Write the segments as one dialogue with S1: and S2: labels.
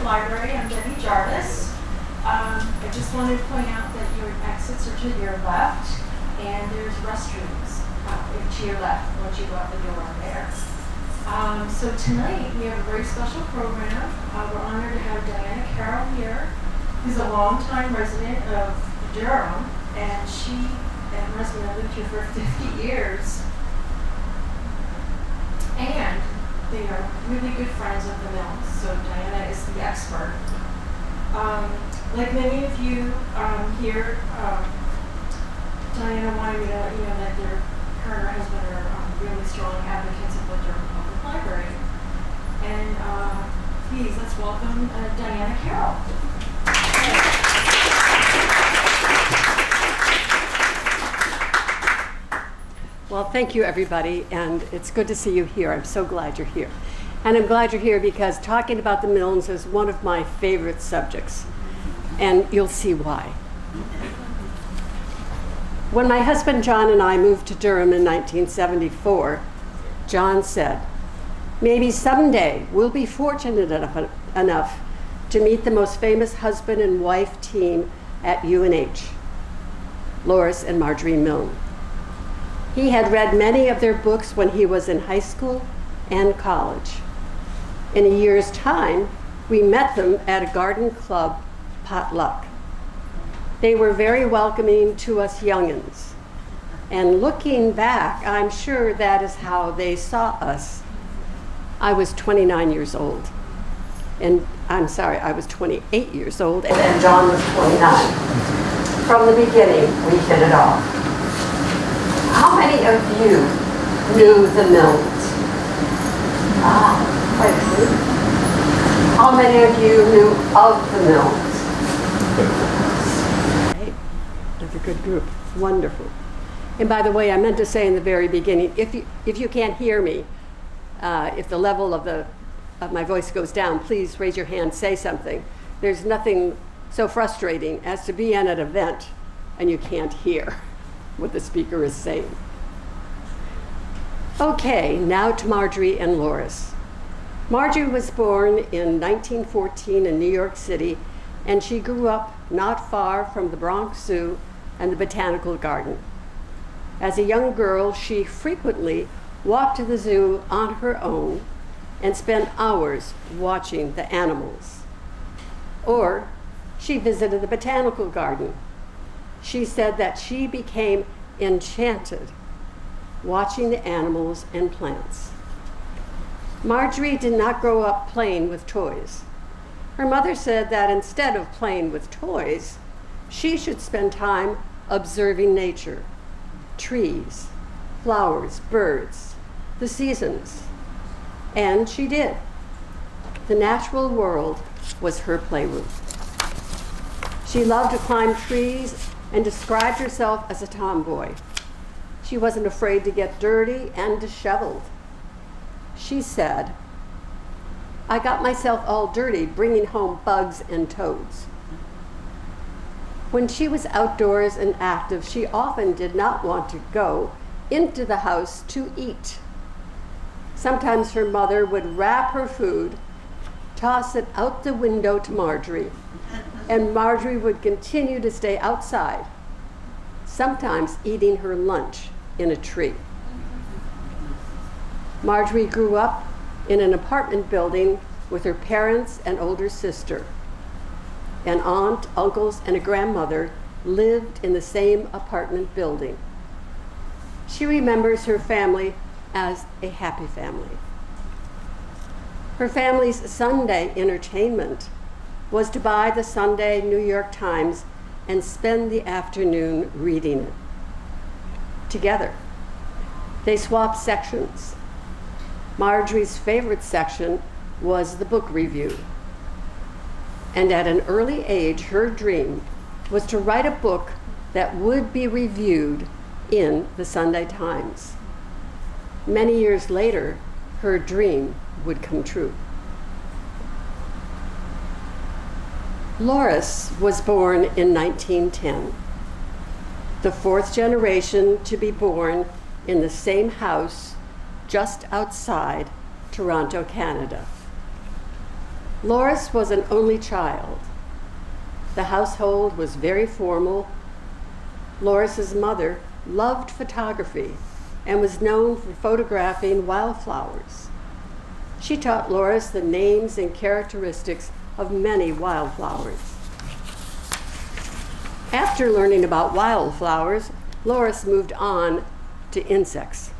S1: Library. I'm Debbie Jarvis. I just wanted to point out that your exits are to your left, and there's restrooms to your left once you go out the door there. So tonight we have a very special program. We're honored to have Diana Carroll here, who's a longtime resident of Durham, and she and her husband have lived here for 50 years. And they are really good friends of the Milnes, so Diana is the expert. Like many of you here, Diana wanted me to let you know that her and her husband are really strong advocates of the Durham Public Library. And please, let's welcome Diana Carroll.
S2: Well, thank you, everybody, and it's good to see you here. I'm so glad you're here. And I'm glad you're here because talking about the Milnes is one of my favorite subjects, and you'll see why. When my husband John and I moved to Durham in 1974, John said, "Maybe someday we'll be fortunate enough to meet the most famous husband and wife team at UNH, Lorus and Margery Miline." He had read many of their books when he was in high school and college. In a year's time, we met them at a garden club potluck. They were very welcoming to us youngins. And looking back, I'm sure that is how they saw us. I was 29 years old. And I'm sorry, I was 28 years old, and John was 29. From the beginning, we hit it off. How many of you knew the Milnes? Quite a few. How many of you knew of the Milnes? Great. That's a good group. Wonderful. And by the way, I meant to say in the very beginning, if you can't hear me, if the level of my voice goes down, please raise your hand, say something. There's nothing so frustrating as to be at an event and you can't hear what the speaker is saying. Okay, now to Margery and Lorus. Margery was born in 1914 in New York City, and she grew up not far from the Bronx Zoo and the Botanical Garden. As a young girl, she frequently walked to the zoo on her own and spent hours watching the animals. Or she visited the Botanical Garden. She said that she became enchanted watching the animals and plants. Margery did not grow up playing with toys. Her mother said that instead of playing with toys, she should spend time observing nature, trees, flowers, birds, the seasons. And she did. The natural world was her playroom. She loved to climb trees and described herself as a tomboy. She wasn't afraid to get dirty and disheveled. She said, "I got myself all dirty bringing home bugs and toads." When she was outdoors and active, she often did not want to go into the house to eat. Sometimes her mother would wrap her food, toss it out the window to Margery, and Margery would continue to stay outside, sometimes eating her lunch in a tree. Margery grew up in an apartment building with her parents and older sister. An aunt, uncles, and a grandmother lived in the same apartment building. She remembers her family as a happy family. Her family's Sunday entertainment was to buy the Sunday New York Times and spend the afternoon reading it together. They swapped sections. Margery's favorite section was the book review. And at an early age, her dream was to write a book that would be reviewed in the Sunday Times. Many years later, her dream would come true. Lorus was born in 1910, the fourth generation to be born in the same house just outside Toronto, Canada. Lorus was an only child. The household was very formal. Lorus's mother loved photography and was known for photographing wildflowers. She taught Lorus the names and characteristics of many wildflowers. After learning about wildflowers, Lorus moved on to insects.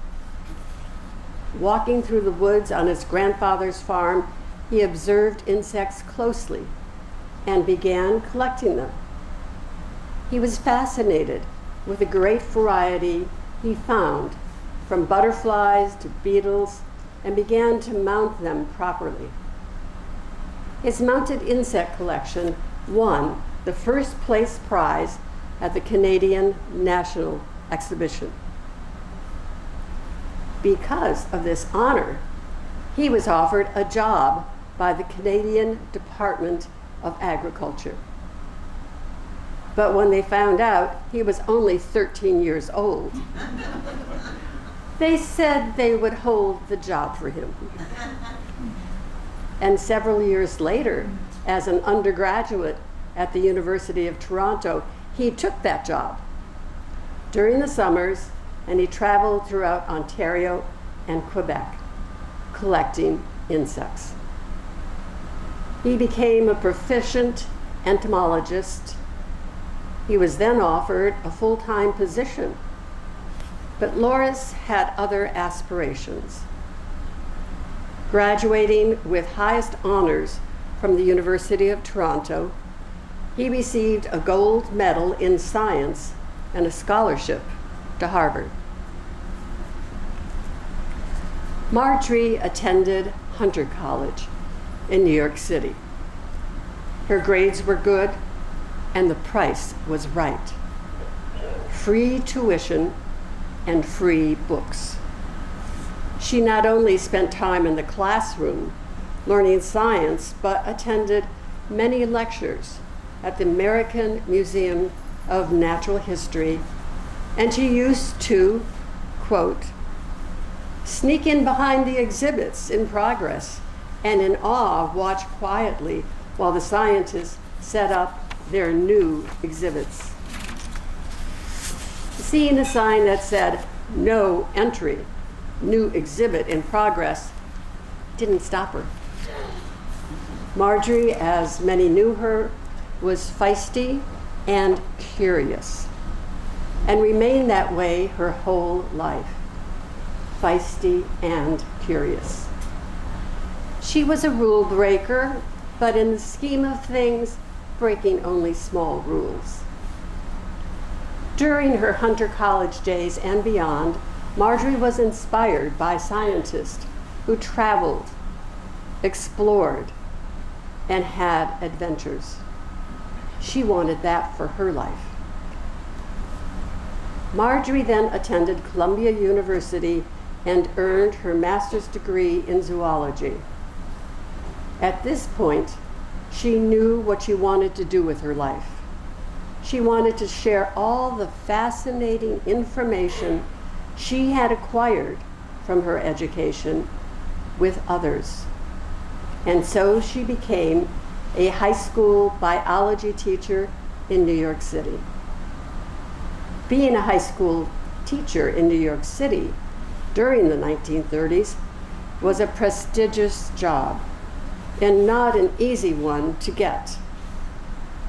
S2: Walking through the woods on his grandfather's farm, he observed insects closely and began collecting them. He was fascinated with the great variety he found, from butterflies to beetles, and began to mount them properly. His mounted insect collection won the first place prize at the Canadian National Exhibition. Because of this honor, he was offered a job by the Canadian Department of Agriculture. But when they found out he was only 13 years old, they said they would hold the job for him. And several years later, as an undergraduate at the University of Toronto, he took that job during the summers, and he traveled throughout Ontario and Quebec collecting insects. He became a proficient entomologist. He was then offered a full-time position, but Lorus had other aspirations. Graduating with highest honors from the University of Toronto, he received a gold medal in science and a scholarship to Harvard. Margery attended Hunter College in New York City. Her grades were good and the price was right. Free tuition and free books. She not only spent time in the classroom learning science, but attended many lectures at the American Museum of Natural History, and she used to, quote, sneak in behind the exhibits in progress and in awe watch quietly while the scientists set up their new exhibits. Seeing a sign that said, "No entry, new exhibit in progress," didn't stop her. Margery, as many knew her, was feisty and curious, and remained that way her whole life. Feisty and curious. She was a rule breaker, but in the scheme of things, breaking only small rules. During her Hunter College days and beyond, Margery was inspired by scientists who traveled, explored, and had adventures. She wanted that for her life. Margery then attended Columbia University and earned her master's degree in zoology. At this point, she knew what she wanted to do with her life. She wanted to share all the fascinating information she had acquired from her education with others. And so she became a high school biology teacher in New York City. Being a high school teacher in New York City during the 1930s was a prestigious job and not an easy one to get.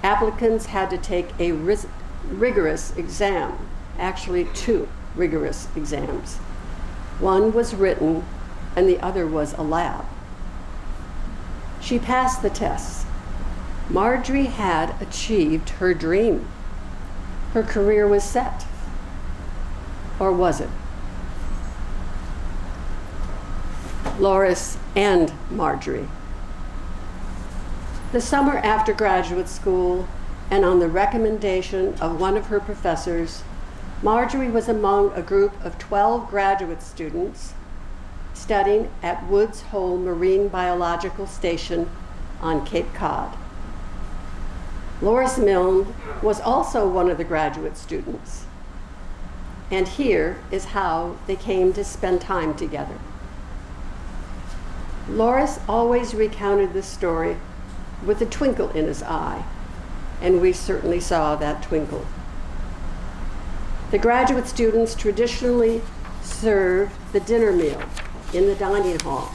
S2: Applicants had to take a rigorous exam, actually 2 rigorous exams. One was written and the other was a lab. She passed the tests. Margery had achieved her dream. Her career was set. Or was it? Lorus and Margery. The summer after graduate school, and on the recommendation of one of her professors, Margery was among a group of 12 graduate students studying at Woods Hole Marine Biological Station on Cape Cod. Lorus Milnes was also one of the graduate students. And here is how they came to spend time together. Lorus always recounted this story with a twinkle in his eye, and we certainly saw that twinkle. The graduate students traditionally served the dinner meal in the dining hall,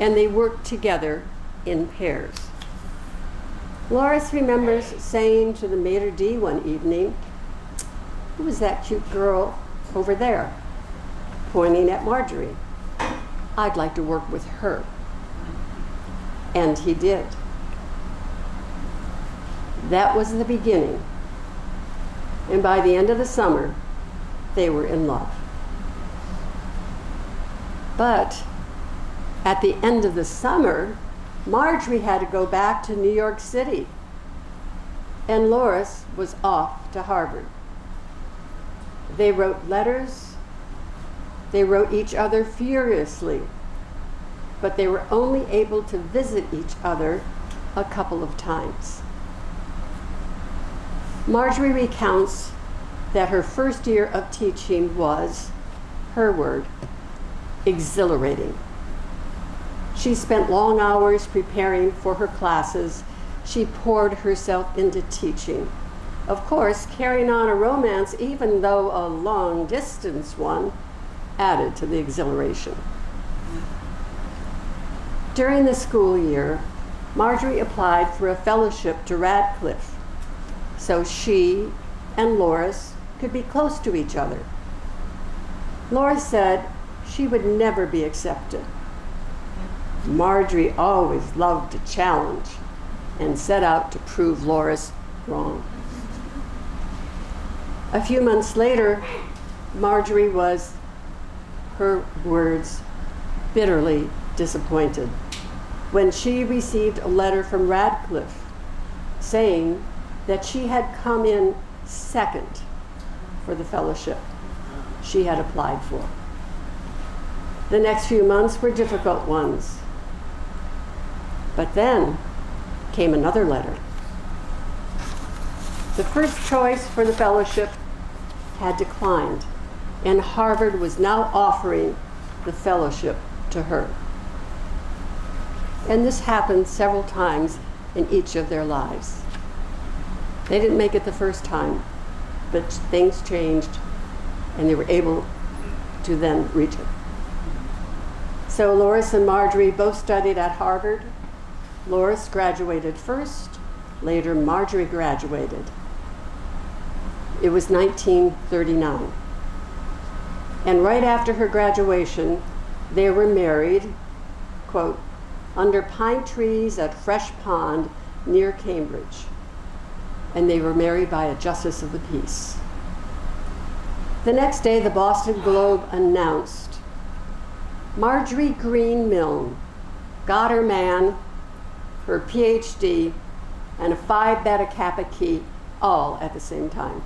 S2: and they worked together in pairs. Lorus remembers saying to the maitre d' one evening, "Who is that cute girl over there?" pointing at Margery. "I'd like to work with her." And he did. That was the beginning. And by the end of the summer, they were in love. But at the end of the summer, Margery had to go back to New York City, and Lorus was off to Harvard. They wrote letters. They wrote each other furiously, but they were only able to visit each other a couple of times. Margery recounts that her first year of teaching was, her word, exhilarating. She spent long hours preparing for her classes. She poured herself into teaching. Of course, carrying on a romance, even though a long-distance one, added to the exhilaration. During the school year, Margery applied for a fellowship to Radcliffe, so she and Lorus could be close to each other. Lorus said she would never be accepted. Margery always loved a challenge and set out to prove Lorus wrong. A few months later, Margery was, her words, bitterly disappointed when she received a letter from Radcliffe saying that she had come in second for the fellowship she had applied for. The next few months were difficult ones. But then came another letter. The first choice for the fellowship had declined, and Harvard was now offering the fellowship to her. And this happened several times in each of their lives. They didn't make it the first time, but things changed, and they were able to then reach it. So Lorus and Margery both studied at Harvard. Lorus graduated first, later Margery graduated. It was 1939. And right after her graduation, they were married, quote, under pine trees at Fresh Pond near Cambridge. And they were married by a justice of the peace. The next day, the Boston Globe announced, Margery Green Milne got her man, her PhD, and a Phi Beta Kappa key all at the same time.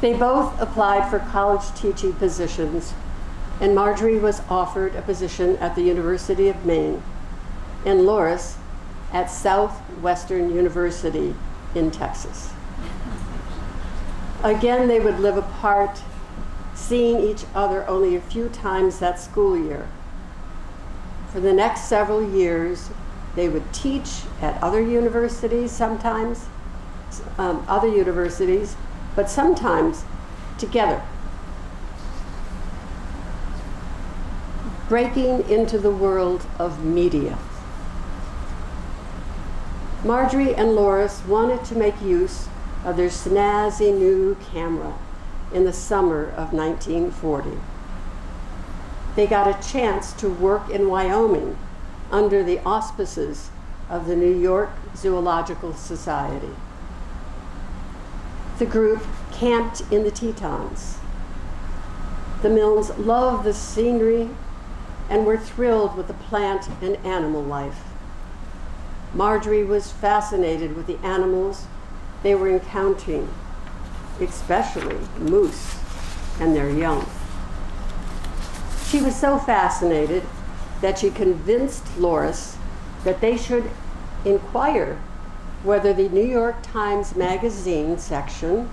S2: They both applied for college teaching positions, and Margery was offered a position at the University of Maine, and Lorus at Southwestern University in Texas. Again, they would live apart, seeing each other only a few times that school year. For the next several years, they would teach at other universities sometimes, but sometimes together. Breaking into the world of media. Margery and Lorus wanted to make use of their snazzy new camera in the summer of 1940. They got a chance to work in Wyoming under the auspices of the New York Zoological Society. The group camped in the Tetons. The Milnes loved the scenery and were thrilled with the plant and animal life. Margery was fascinated with the animals they were encountering, especially moose and their young. She was so fascinated that she convinced Lorus that they should inquire whether the New York Times Magazine section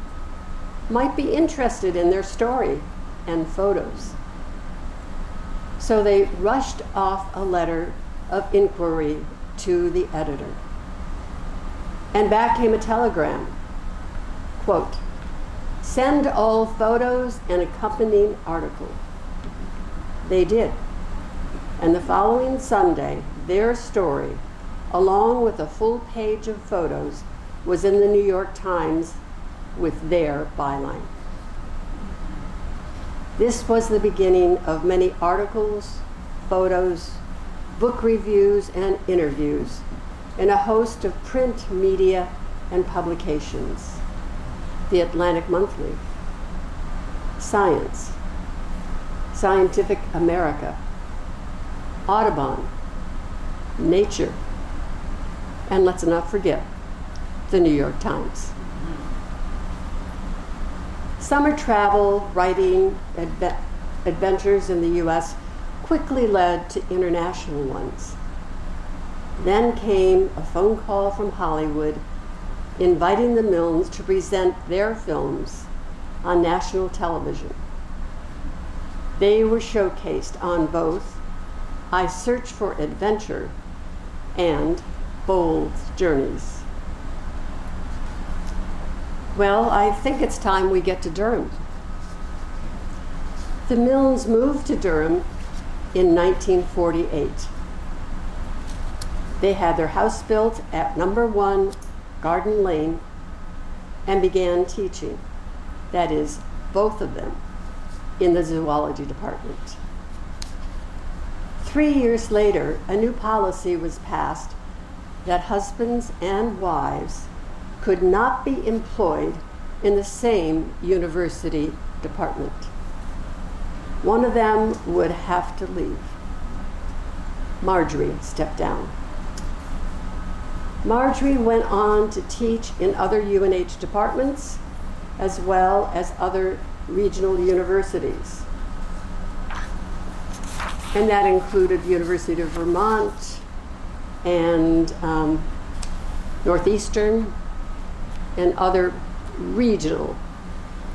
S2: might be interested in their story and photos. So they rushed off a letter of inquiry to the editor. And back came a telegram, quote, "Send all photos and accompanying article." They did. And the following Sunday, their story, along with a full page of photos, was in the New York Times with their byline. This was the beginning of many articles, photos, book reviews, and interviews in a host of print media and publications. The Atlantic Monthly, Science, Scientific America, Audubon, Nature, and let's not forget, the New York Times. Summer travel, writing, adventures in the US quickly led to international ones. Then came a phone call from Hollywood inviting the Milnes to present their films on national television. They were showcased on both I Search for Adventure and Bold Journeys. Well, I think it's time we get to Durham. The Milnes moved to Durham in 1948. They had their house built at number 1 Garden Lane and began teaching, that is, both of them, in the zoology department. 3 years later, a new policy was passed that husbands and wives could not be employed in the same university department. One of them would have to leave. Margery stepped down. Margery went on to teach in other UNH departments as well as other regional universities. And that included University of Vermont and Northeastern and other regional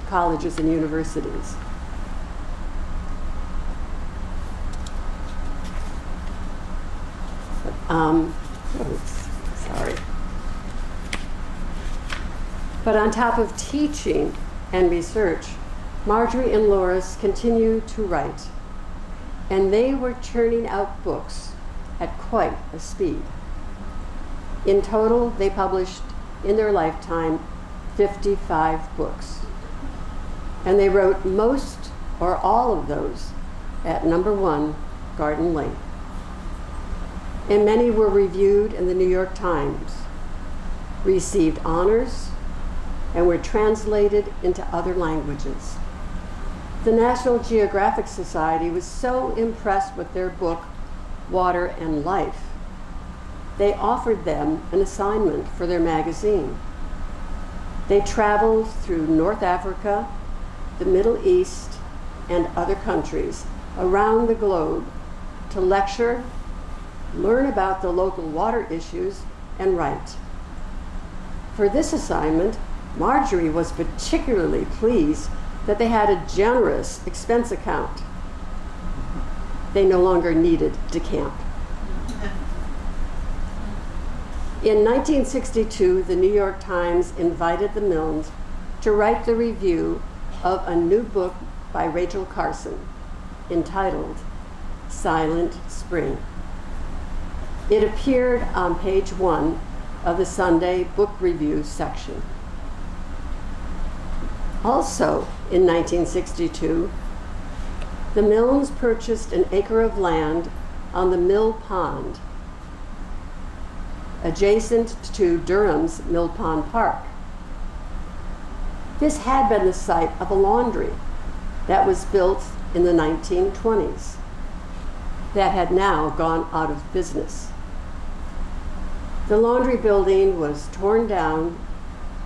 S2: colleges and universities. But on top of teaching and research, Margery and Lorus continued to write, and they were churning out books at quite a speed. In total, they published in their lifetime 55 books, and they wrote most or all of those at number 1 Garden Lane. And many were reviewed in the New York Times, received honors, and were translated into other languages. The National Geographic Society was so impressed with their book, Water and Life, they offered them an assignment for their magazine. They traveled through North Africa, the Middle East, and other countries around the globe to lecture, learn about the local water issues, and write. For this assignment, Margery was particularly pleased that they had a generous expense account. They no longer needed to camp. In 1962, the New York Times invited the Milnes to write the review of a new book by Rachel Carson entitled Silent Spring. It appeared on page 1 of the Sunday book review section. Also, in 1962, the Milnes purchased an acre of land on the Mill Pond, adjacent to Durham's Mill Pond Park. This had been the site of a laundry that was built in the 1920s that had now gone out of business. The laundry building was torn down,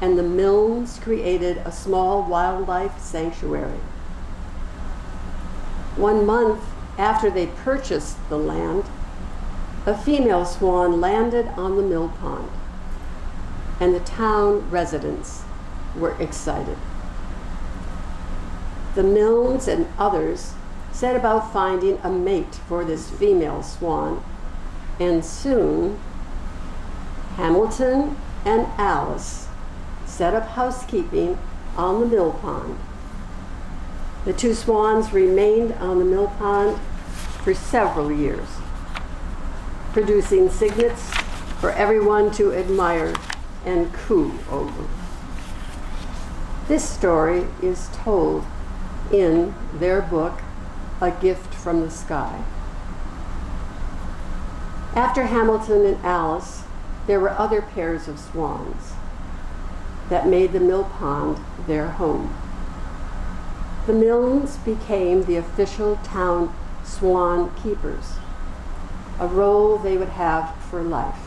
S2: and the Milnes created a small wildlife sanctuary. 1 month after they purchased the land, a female swan landed on the mill pond, and the town residents were excited. The Milnes and others set about finding a mate for this female swan, and soon Hamilton and Alice set up housekeeping on the mill pond. The two swans remained on the mill pond for several years, producing cygnets for everyone to admire and coo over. This story is told in their book, A Gift from the Sky. After Hamilton and Alice, there were other pairs of swans that made the mill pond their home. The Milnes became the official town swan keepers, a role they would have for life.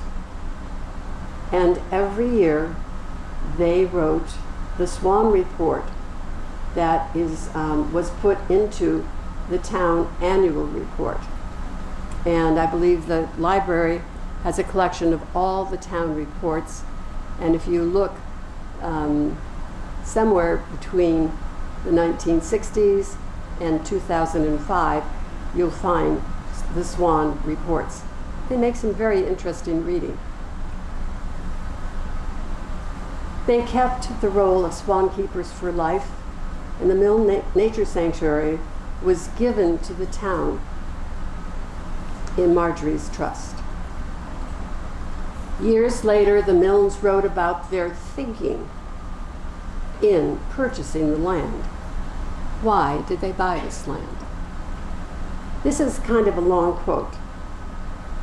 S2: And every year they wrote the Swan Report that was put into the town annual report. And I believe the library has a collection of all the town reports. And if you look somewhere between the 1960s and 2005, you'll find the Swan reports. They make some very interesting reading. They kept the role of swan keepers for life, and the Mill Nature Sanctuary was given to the town in Margery's trust. Years later, the Milnes wrote about their thinking in purchasing the land. Why did they buy this land? This is kind of a long quote.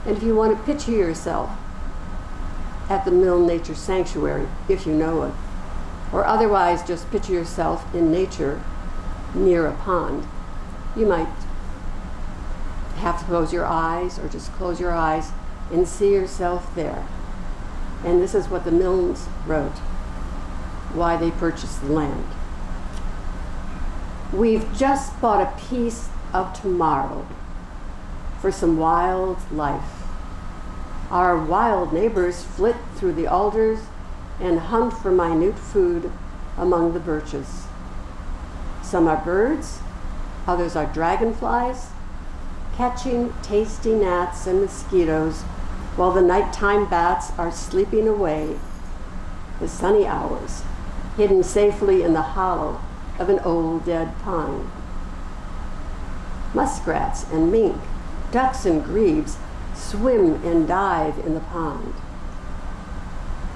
S2: And if you want to picture yourself at the Mill Nature Sanctuary, if you know it, or otherwise just picture yourself in nature near a pond, you might have to close your eyes or just close your eyes and see yourself there. And this is what the Milnes wrote, why they purchased the land. We've just bought a piece of tomorrow for some wild life. Our wild neighbors flit through the alders and hunt for minute food among the birches. Some are birds, others are dragonflies, catching tasty gnats and mosquitoes while the nighttime bats are sleeping away the sunny hours, hidden safely in the hollow of an old dead pine. Muskrats and mink, ducks and grebes swim and dive in the pond.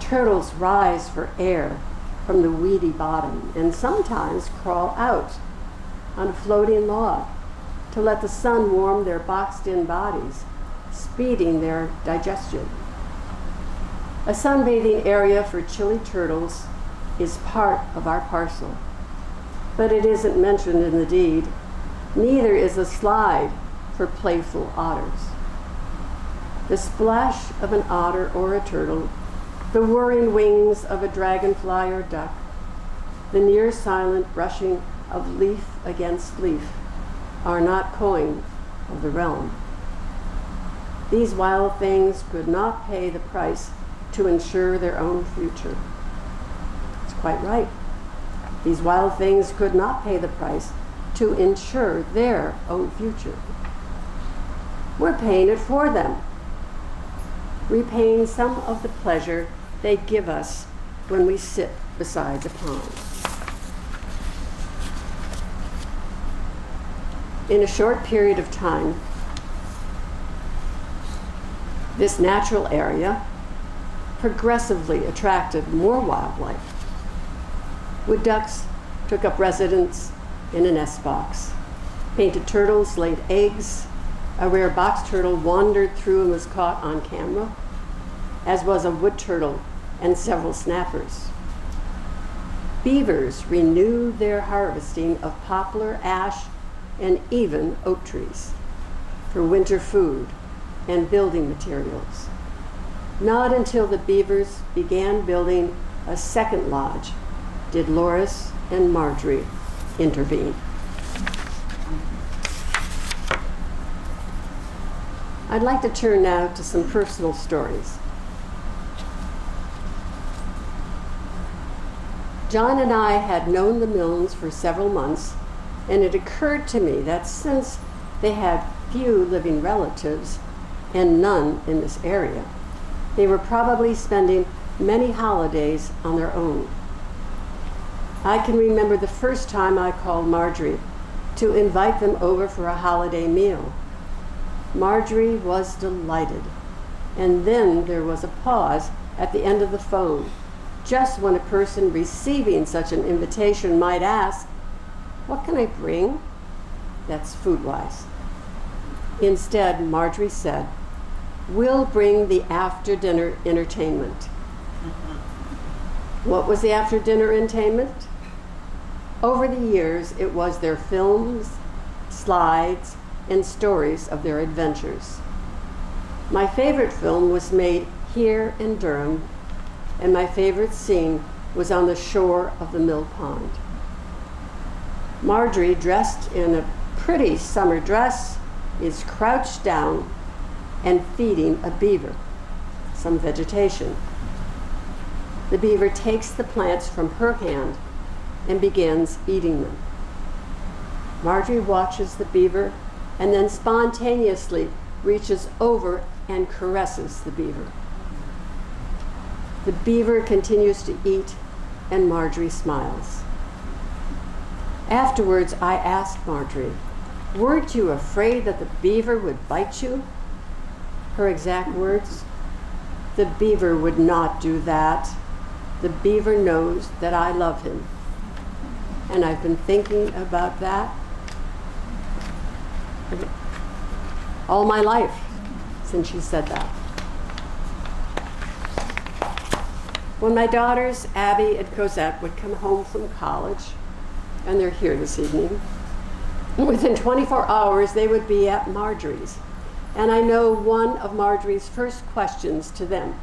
S2: Turtles rise for air from the weedy bottom and sometimes crawl out on a floating log to let the sun warm their boxed-in bodies, speeding their digestion. A sunbathing area for chilly turtles is part of our parcel, but it isn't mentioned in the deed. Neither is a slide for playful otters. The splash of an otter or a turtle, the whirring wings of a dragonfly or duck, the near silent brushing of leaf against leaf are not coin of the realm. These wild things could not pay the price to ensure their own future. It's quite right. These wild things could not pay the price to ensure their own future. We're paying it for them, repaying some of the pleasure they give us when we sit beside the pond. In a short period of time, this natural area progressively attracted more wildlife. Wood ducks took up residence in a nest box. Painted turtles laid eggs. A rare box turtle wandered through and was caught on camera, as was a wood turtle and several snappers. Beavers renewed their harvesting of poplar, ash, and even oak trees for winter food and building materials. Not until the beavers began building a second lodge did Lorus and Margery intervene. I'd like to turn now to some personal stories. John and I had known the Milnes for several months and it occurred to me that since they had few living relatives and none in this area, they were probably spending many holidays on their own. I can remember the first time I called Margery to invite them over for a holiday meal. Margery was delighted, and then there was a pause at the end of the phone, just when a person receiving such an invitation might ask, "What can I bring?" That's food-wise. Instead, Margery said, "We'll bring the after-dinner entertainment." What was the after-dinner entertainment? Over the years, it was their films, slides, and stories of their adventures. My favorite film was made here in Durham, and my favorite scene was on the shore of the mill pond. Margery, dressed in a pretty summer dress, is crouched down and feeding a beaver some vegetation. The beaver takes the plants from her hand and begins eating them. Margery watches the beaver and then spontaneously reaches over and caresses the beaver. The beaver continues to eat, and Margery smiles. Afterwards, I asked Margery, "Weren't you afraid that the beaver would bite you?" Her exact words, "The beaver would not do that. The beaver knows that I love him." And I've been thinking about that all my life since she said that. When my daughters, Abby and Cosette, would come home from college, and they're here this evening, within 24 hours they would be at Margery's. And I know one of Margery's first questions to them,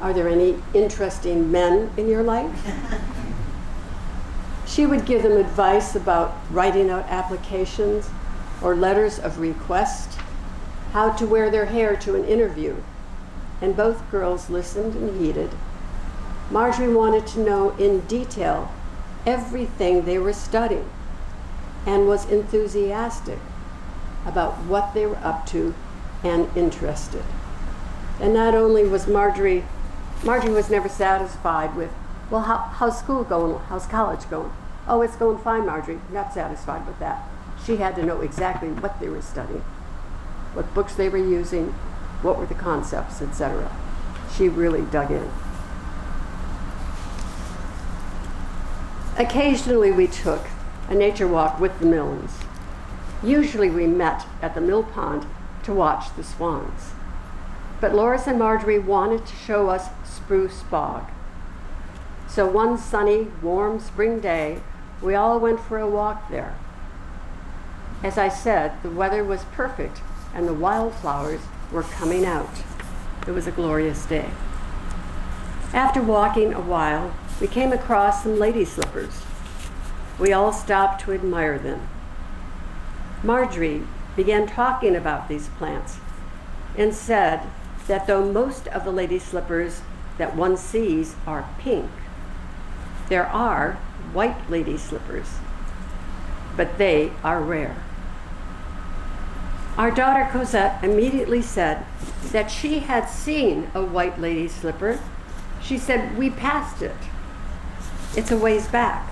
S2: "Are there any interesting men in your life?" She would give them advice about writing out applications or letters of request, how to wear their hair to an interview, and both girls listened and heeded. Margery wanted to know in detail everything they were studying and was enthusiastic about what they were up to and interested. And not only was Margery was never satisfied with, "Well, how's school going? How's college going?" "Oh, it's going fine, Margery." Not satisfied with that. She had to know exactly what they were studying, what books they were using, what were the concepts, etc. She really dug in. Occasionally we took a nature walk with the Milnes. Usually we met at the mill pond to watch the swans. But Lorus and Margery wanted to show us Spruce Bog. So one sunny, warm spring day, we all went for a walk there. As I said, the weather was perfect and the wildflowers were coming out. It was a glorious day. After walking a while, we came across some lady slippers. We all stopped to admire them. Margery began talking about these plants and said that though most of the lady slippers that one sees are pink, there are white lady slippers, but they are rare. Our daughter Cosette immediately said that she had seen a white lady slipper. She said, "We passed it. It's a ways back."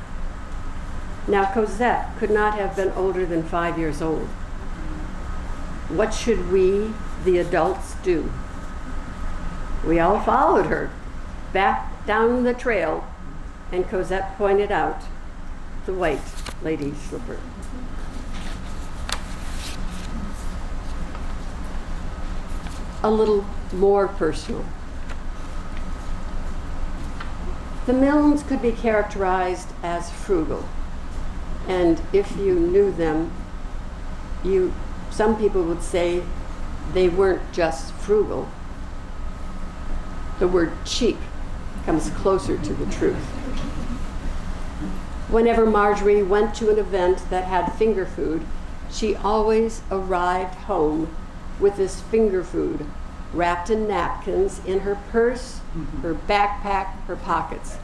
S2: Now Cosette could not have been older than 5 years old. What should we, the adults, do? We all followed her back down the trail, and Cosette pointed out the white lady slipper. A little more personal. The Milnes could be characterized as frugal, and if you knew them, some people would say they weren't just frugal. The word cheap comes closer to the truth. Whenever Margery went to an event that had finger food, she always arrived home with this finger food wrapped in napkins in her purse, her backpack, her pockets.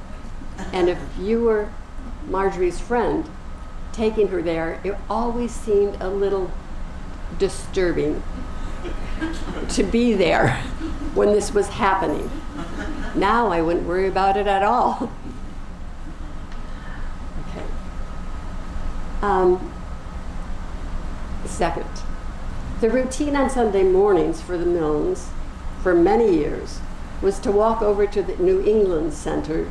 S2: And if you were Margery's friend, taking her there, it always seemed a little disturbing to be there when this was happening. Now I wouldn't worry about it at all. Okay. Second, the routine on Sunday mornings for the Milnes, for many years, was to walk over to the New England Center,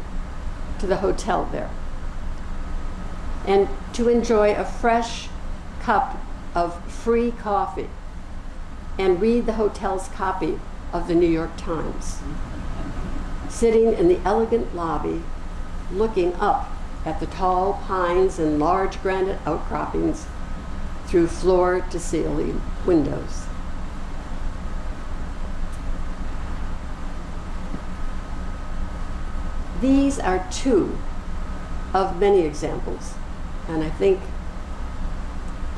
S2: to the hotel there, and to enjoy a fresh cup of free coffee and read the hotel's copy of the New York Times, sitting in the elegant lobby, looking up at the tall pines and large granite outcroppings through floor-to-ceiling windows. These are two of many examples, and I think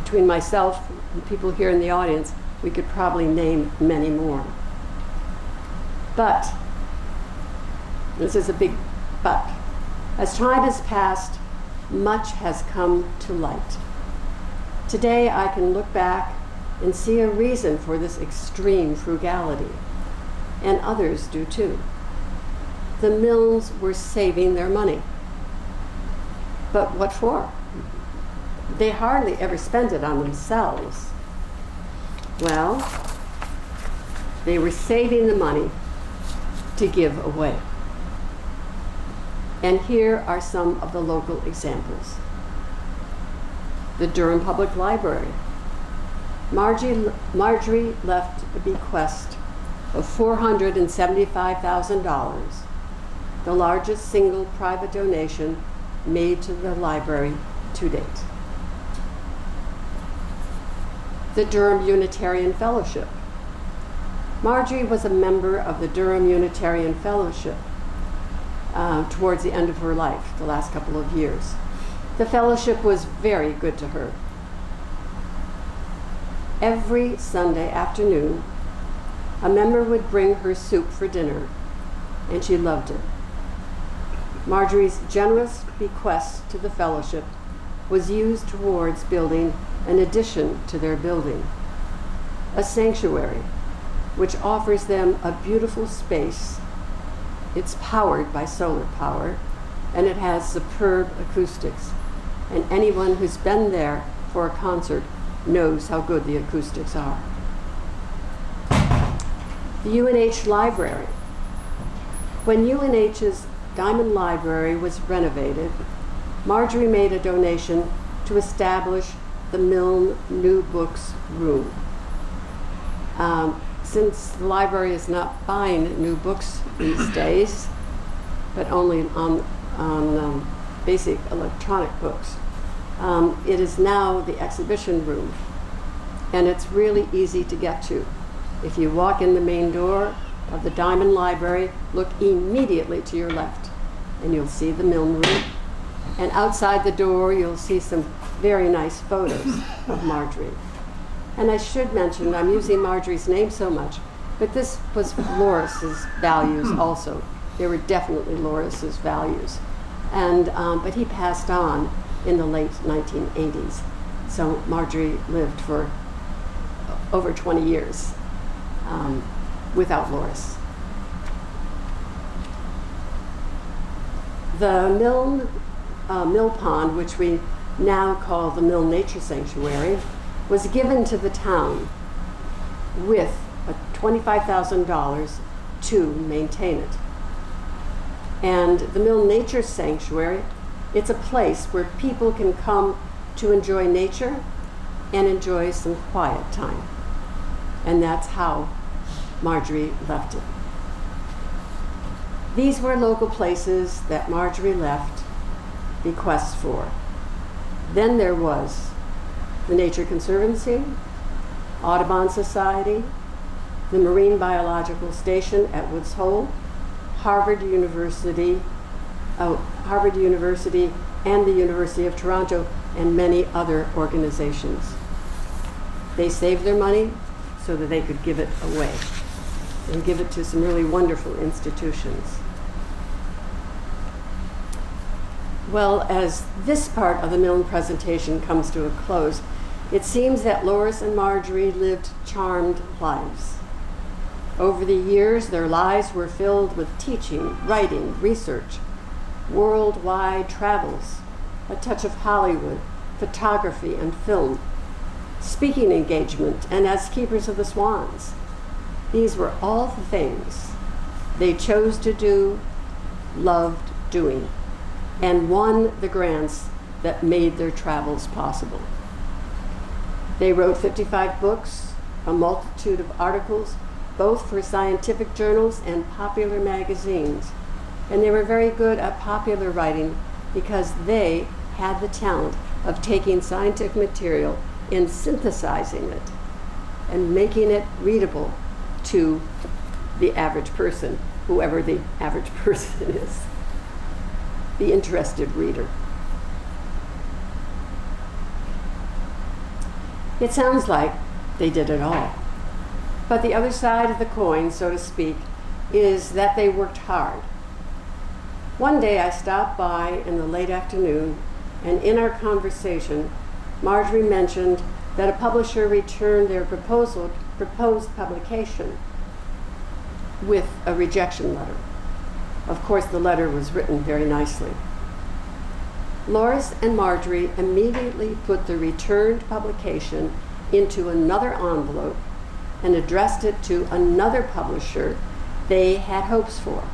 S2: between myself and people here in the audience, we could probably name many more. But, this is a big but, as time has passed, much has come to light. Today I can look back and see a reason for this extreme frugality, and others do too. The Milnes were saving their money. But what for? They hardly ever spent it on themselves. Well, they were saving the money to give away. And here are some of the local examples. The Durham Public Library. Margery left a bequest of $475,000, the largest single private donation made to the library to date. The Durham Unitarian Fellowship. Margery was a member of the Durham Unitarian Fellowship towards the end of her life, the last couple of years. The fellowship was very good to her. Every Sunday afternoon, a member would bring her soup for dinner, and she loved it. Margery's generous bequest to the fellowship was used towards building an addition to their building, a sanctuary which offers them a beautiful space. It's powered by solar power, and it has superb acoustics. And anyone who's been there for a concert knows how good the acoustics are. The UNH Library. When UNH's Diamond Library was renovated, Margery made a donation to establish the Milne New Books Room. Since the library is not buying new books these days, but only on basic electronic books, it is now the exhibition room, and it's really easy to get to. If you walk in the main door of the Diamond Library, look immediately to your left, and you'll see the Milne room. And outside the door, you'll see some very nice photos of Margery. And I should mention, I'm using Margery's name so much, but this was Lorus's values also. They were definitely Lorus's values. And, but he passed on in the late 1980s. So Margery lived for over 20 years without Lorus. The Mill Pond, which we now call the Mill Nature Sanctuary, was given to the town with $25,000 to maintain it. And the Mill Nature Sanctuary, it's a place where people can come to enjoy nature and enjoy some quiet time. And that's how Margery left it. These were local places that Margery left bequests for. Then there was the Nature Conservancy, Audubon Society, the Marine Biological Station at Woods Hole, Harvard University, and the University of Toronto, and many other organizations. They saved their money so that they could give it away and give it to some really wonderful institutions. Well, as this part of the Milne presentation comes to a close, it seems that Lorus and Margery lived charmed lives. Over the years, their lives were filled with teaching, writing, research, worldwide travels, a touch of Hollywood, photography and film, speaking engagement, and as keepers of the swans. These were all the things they chose to do, loved doing, and won the grants that made their travels possible. They wrote 55 books, a multitude of articles, both for scientific journals and popular magazines. And they were very good at popular writing because they had the talent of taking scientific material and synthesizing it and making it readable to the average person, whoever the average person is, the interested reader. It sounds like they did it all. But the other side of the coin, so to speak, is that they worked hard. One day I stopped by in the late afternoon, and in our conversation, Margery mentioned that a publisher returned their proposed publication with a rejection letter. Of course, the letter was written very nicely. Lorus and Margery immediately put the returned publication into another envelope and addressed it to another publisher they had hopes for.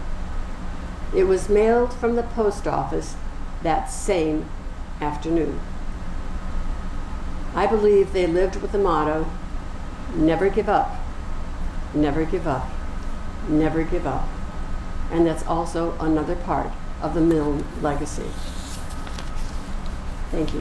S2: It was mailed from the post office that same afternoon. I believe they lived with the motto, never give up, never give up, never give up. And that's also another part of the Milne legacy. Thank you.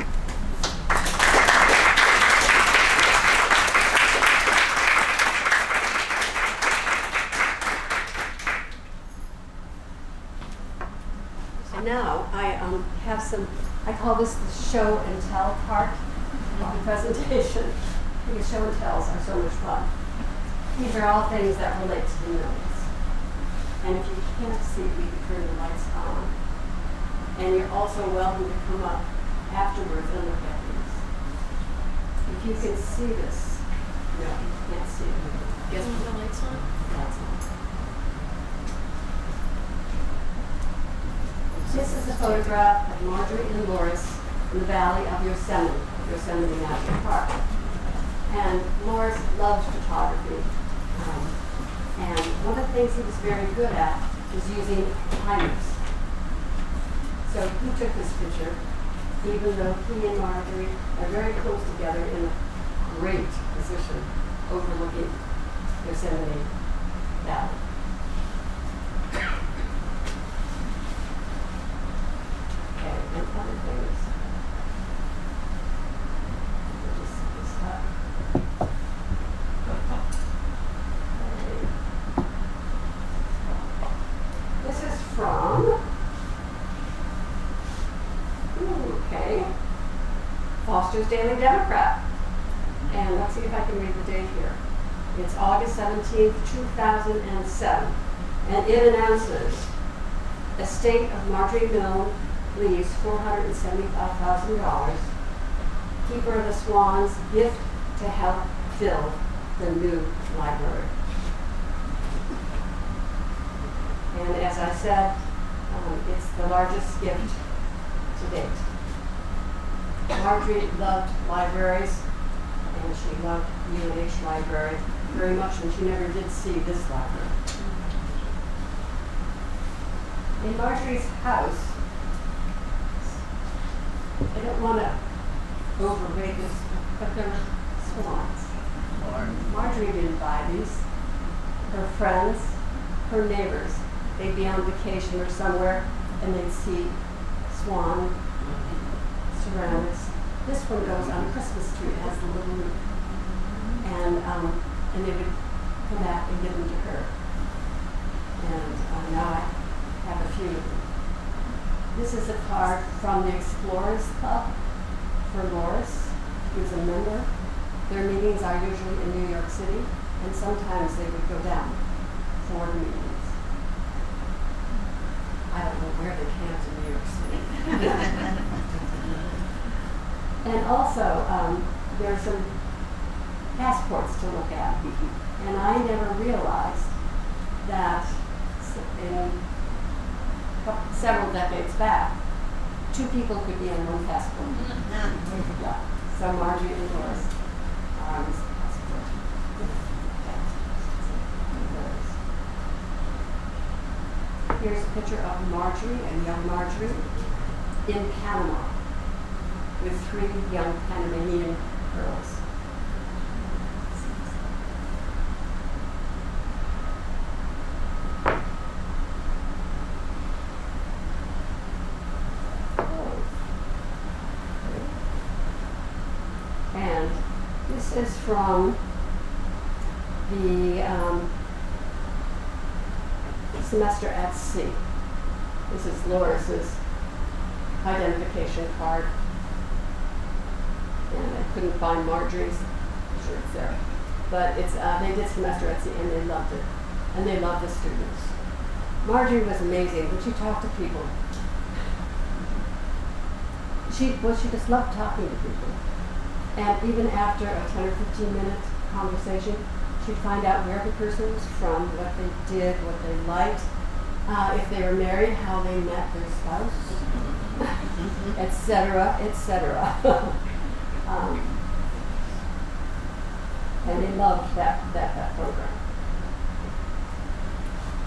S2: So now I have some, I call this the show and tell part of the presentation, because show and tells are so much fun. These are all things that relate to the Milnes. And if you can't see, we can turn the lights on. And you're also welcome to come up afterwards and look at these. If you can see this, no, you can't see it.
S3: Guess the lights on?
S2: Lights on. This is a photograph of Margery and Lorus in the valley of Yosemite National Park. And Lorus loved photography. And one of the things he was very good at was using timers. So he took this picture, even though he and Margery are very close together in a great position overlooking Yosemite Valley. Okay, and other things. Just this up. This is from, Foster's Daily Democrat. And let's see if I can read the date here. It's August 17th, 2007. And it announces, estate of Margery Milne leaves $475,000. Keeper of the Swans, gift to help fill the new library. And as I said, it's the largest gift to date. Margery loved libraries, and she loved UNH Library very much, and she never did see this library. In Margery's house, I don't want to overrate this, but there were swans. Margery didn't buy these. Her friends, her neighbors, they'd be on vacation or somewhere, and they'd see swan ceramics. This one goes on a Christmas tree. It has the little roof. And they would come back and give them to her. And now I have a few of them. This is a card from the Explorers Club for Lorus, who's a member. Their meetings are usually in New York City, and sometimes they would go down for the meetings. I don't know where they camped in New York City. And also, there are some passports to look at. And I never realized that several decades back, 2 people could be on one passport. Yeah. So Margery and Lorus are on this passport. Here's a picture of Margery and young Margery in Panama with 3 young Panamanian girls. And this is from the semester at sea. This is Lorus's identification card. And I couldn't find Margery's. I'm sure it's there. But it's they did semester at sea and they loved it. And they loved the students. Margery was amazing when she talked to people. She just loved talking to people. And even after a 10 or 15-minute conversation, she'd find out where the person was from, what they did, what they liked, if they were married, how they met their spouse, etc., etc. And they loved that program.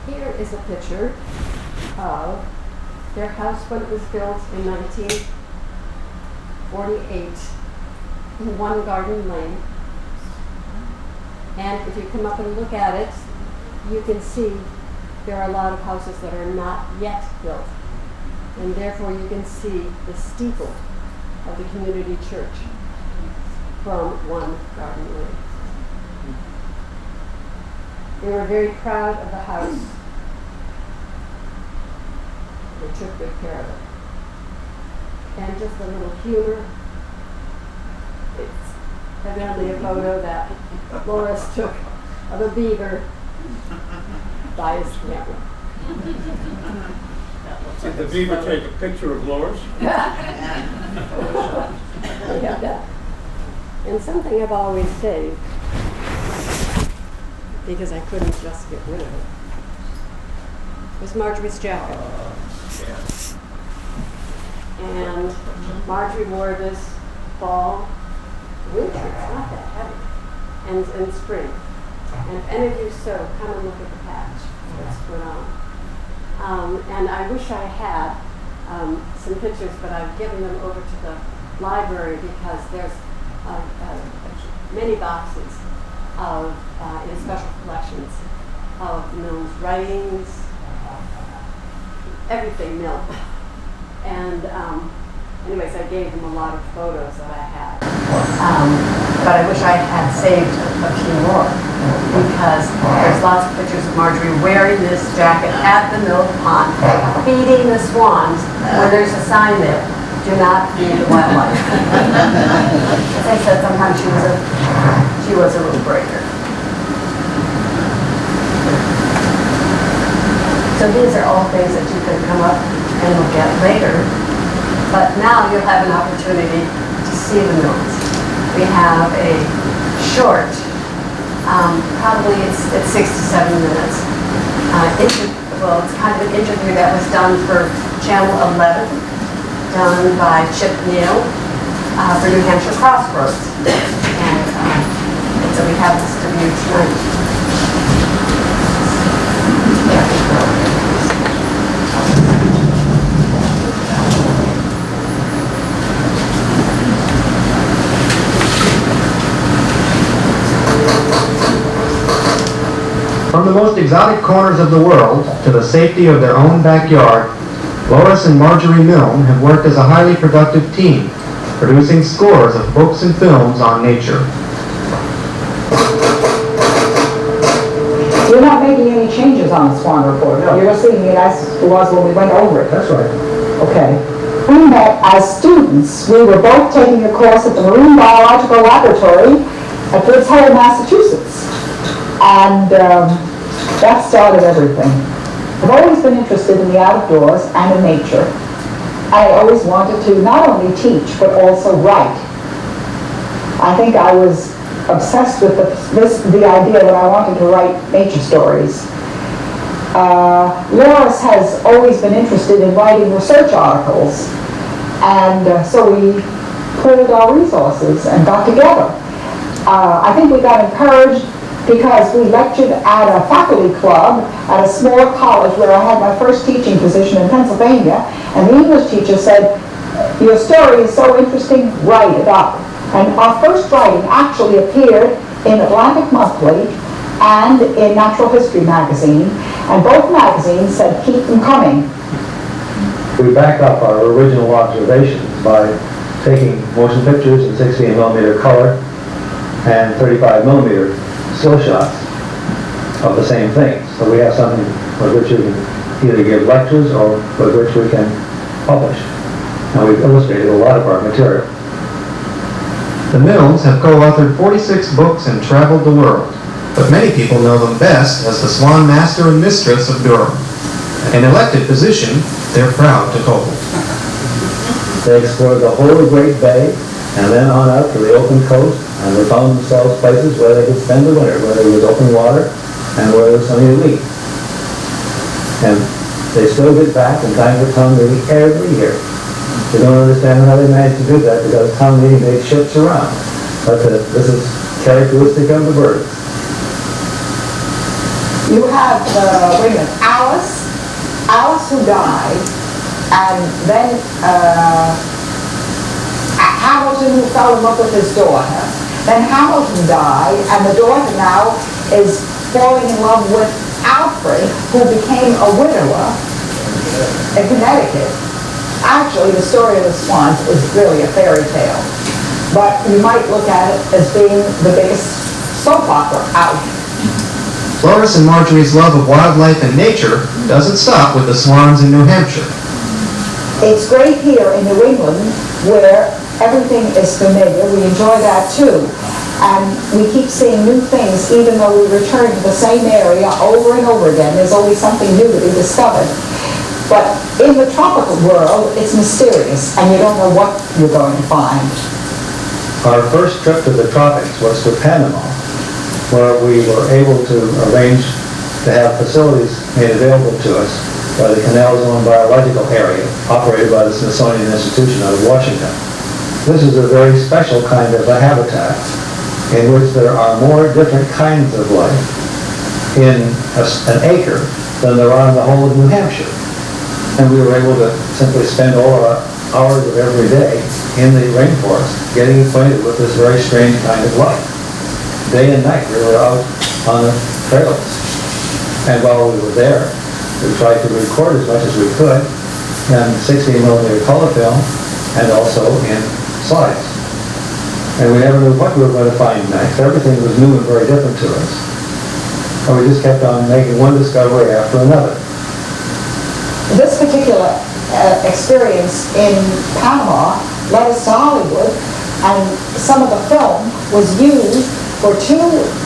S2: Here is a picture of their house when it was built in 1948 in One Garden Lane. And if you come up and look at it, you can see there are a lot of houses that are not yet built. And therefore you can see the steeple of the community church from One Garden Lane. They were very proud of the house. They took good care of it. And just a little humor. It's evidently a photo that Lorus took of a beaver by his camera.
S3: Did the beaver take a picture of Lorus?
S2: Yeah, that. And something I've always saved, because I couldn't just get rid of it, was Margery's jacket. And Margery wore this fall, winter, it's not that heavy, and spring. And if any of you sew, come and look at the patch that's put on. And I wish I had some pictures, but I've given them over to the library because there's many boxes of, in special collections, of Milnes writings, everything Milne. And anyways, I gave them a lot of photos that I had. But I wish I had saved a few more because there's lots of pictures of Margery wearing this jacket at the milk pond, feeding the swans, where there's a sign there, do not feed the wildlife. As I said, sometimes she was a rule breaker. So these are all things that you can come up and look at later. But now you'll have an opportunity to see the Milnes. We have a short, probably it's 6 to 7 minutes. Well, it's kind of an interview that was done for Channel 11, done by Chip Neal for New Hampshire Crossroads. And so we have this to view tonight.
S4: From the most exotic corners of the world to the safety of their own backyard, Lorus and Margery Miline have worked as a highly productive team, producing scores of books and films on nature.
S5: You're not making any changes on the Swan Report. No. You're seeing it as it was when we went over it.
S4: That's right.
S5: Okay. We met as students. We were both taking a course at the Marine Biological Laboratory at Woods Hole, Massachusetts. And that started everything. I've always been interested in the outdoors and in nature. I always wanted to not only teach, but also write. I think I was obsessed with the idea that I wanted to write nature stories. Lorus has always been interested in writing research articles, and so we pooled our resources and got together. I think we got encouraged because we lectured at a faculty club at a small college where I had my first teaching position in Pennsylvania, and the English teacher said, "Your story is so interesting, write it up." And our first writing actually appeared in Atlantic Monthly and in Natural History magazine, and both magazines said, "Keep them coming."
S6: We back up our original observations by taking motion pictures in 16mm color and 35mm still shots of the same thing. So we have something with which we can either give lectures or with which we can publish. And we've illustrated a lot of our material.
S4: The Milnes have co-authored 46 books and traveled the world, but many people know them best as the Swan Master and Mistress of Durham, an elected position they're proud to hold.
S6: They explored the whole Great Bay and then on out to the open coast, and they found themselves places where they could spend the winter, where there was open water and where there was something to eat. And they still get back from time to time maybe every year. They don't understand how they managed to do that because town meeting made ships around. But this is characteristic of the birds.
S5: You have, wait a minute, Alice who died, and then Hamilton who fell in love with his daughter. Then Hamilton died, and the daughter now is falling in love with Alfred, who became a widower in Connecticut. Actually, the story of the swans is really a fairy tale, but you might look at it as being the biggest soap opera out.
S4: Lorus and Margery's love of wildlife and nature doesn't stop with the swans in New Hampshire.
S5: It's great here in New England where everything is familiar. We enjoy that too. And we keep seeing new things even though we return to the same area over and over again. There's always something new to be discovered. But in the tropical world, it's mysterious and you don't know what you're going to find.
S6: Our first trip to the tropics was to Panama, where we were able to arrange to have facilities made available to us by the Canal Zone Biological Area, operated by the Smithsonian Institution out of Washington. This is a very special kind of a habitat in which there are more different kinds of life in an acre than there are in the whole of New Hampshire. And we were able to simply spend all our hours of every day in the rainforest getting acquainted with this very strange kind of life. Day and night we were out on the trails. And while we were there, we tried to record as much as we could in 16mm color film and also in slides. And we never knew what we were going to find next. Everything was new and very different to us. And we just kept on making one discovery after another.
S5: This particular experience in Panama led us to Hollywood, and some of the film was used for 2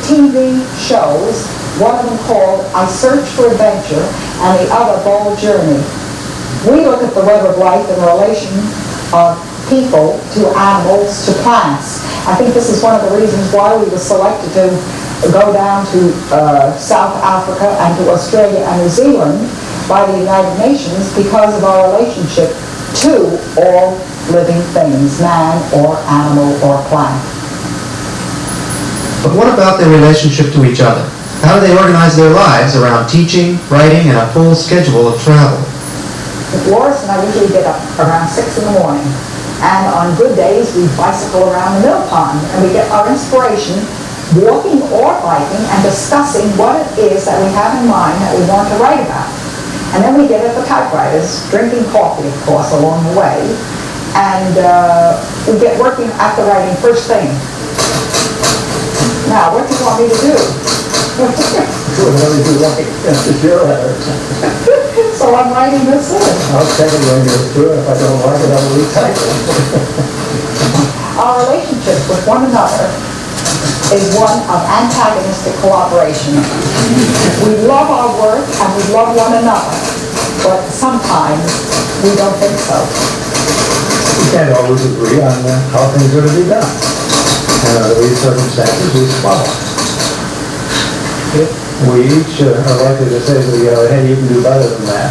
S5: TV shows, one of them called I Search for Adventure and the other Bold Journey. We look at the web of life and the relation of people to animals to plants. I think this is one of the reasons why we were selected to go down to South Africa and to Australia and New Zealand by the United Nations because of our relationship to all living things, man or animal or plant.
S4: But what about their relationship to each other? How do they organize their lives around teaching, writing, and a full schedule of travel?
S5: Lorus and I usually get up around 6 in the morning, and on good days we bicycle around the mill pond, and we get our inspiration walking or biking and discussing what it is that we have in mind that we want to write about. And then we get at the typewriters, drinking coffee, of course, along the way, and we get working at the writing first thing. Now, what do you want me to do? So I'm writing this in.
S6: I'll check it when you're through. If I don't like it, I'll retype it.
S5: Our relationship with one another is one of antagonistic cooperation. We love our work and we love one another, but sometimes we don't think so.
S6: We can't always agree on how things are to be done. And under these circumstances, we squabble. We each are likely to say to the other, hey, you can do better than that.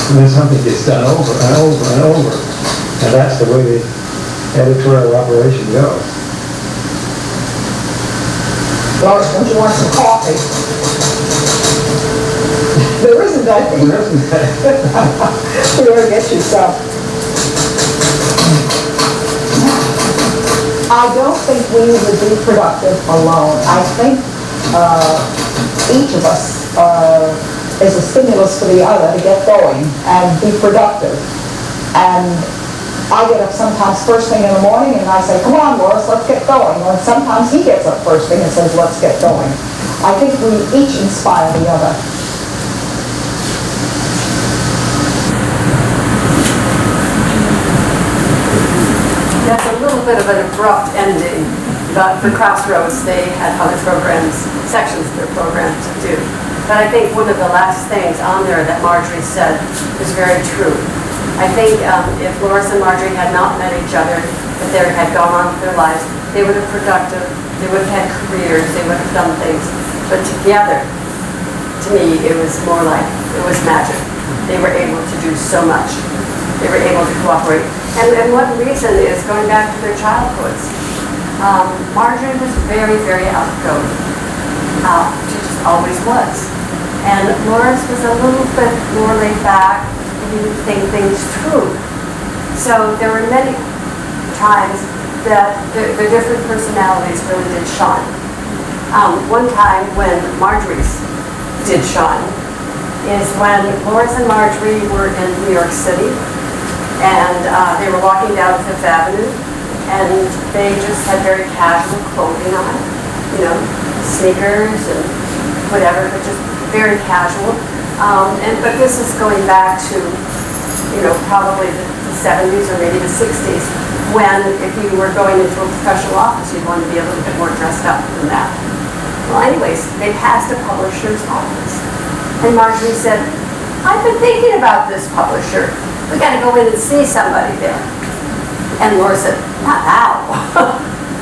S6: And then something gets done over and over and over. And that's the way the editorial operation goes.
S5: Lorus, don't you want some coffee? There isn't anything.
S6: There isn't that.
S5: We're going to get you some. I don't think we would be productive alone. I think each of us is a stimulus for the other to get going and be productive. And I get up sometimes first thing in the morning and I say, come on, Lorus, let's get going. Or sometimes he gets up first thing and says, let's get going. I think we each inspire the other.
S2: That's a little bit of an abrupt ending, but for Crossroads, they had other programs, sections of their program to do. But I think one of the last things on there that Margery said is very true. I think if Lorus and Margery had not met each other, if they had gone on with their lives, they would have productive, they would have had careers, they would have done things. But together, to me, it was more like, it was magic. They were able to do so much. They were able to cooperate. And one reason is going back to their childhoods. Margery was very, very outgoing. She just always was. And Lorus was a little bit more laid back. He would think things through. So there were many times that the different personalities really did shine. One time when Margery's did shine is when Lorus and Margery were in New York City, and they were walking down Fifth Avenue, and they just had very casual clothing on, you know, sneakers and whatever, but just very casual. But this is going back to, you know, probably the 70s or maybe the 60s, when if you were going into a professional office, you'd want to be a little bit more dressed up than that. Well, anyways, they passed a publisher's office, and Margery said, I've been thinking about this publisher. We got to go in and see somebody there. And Lorus said, not now.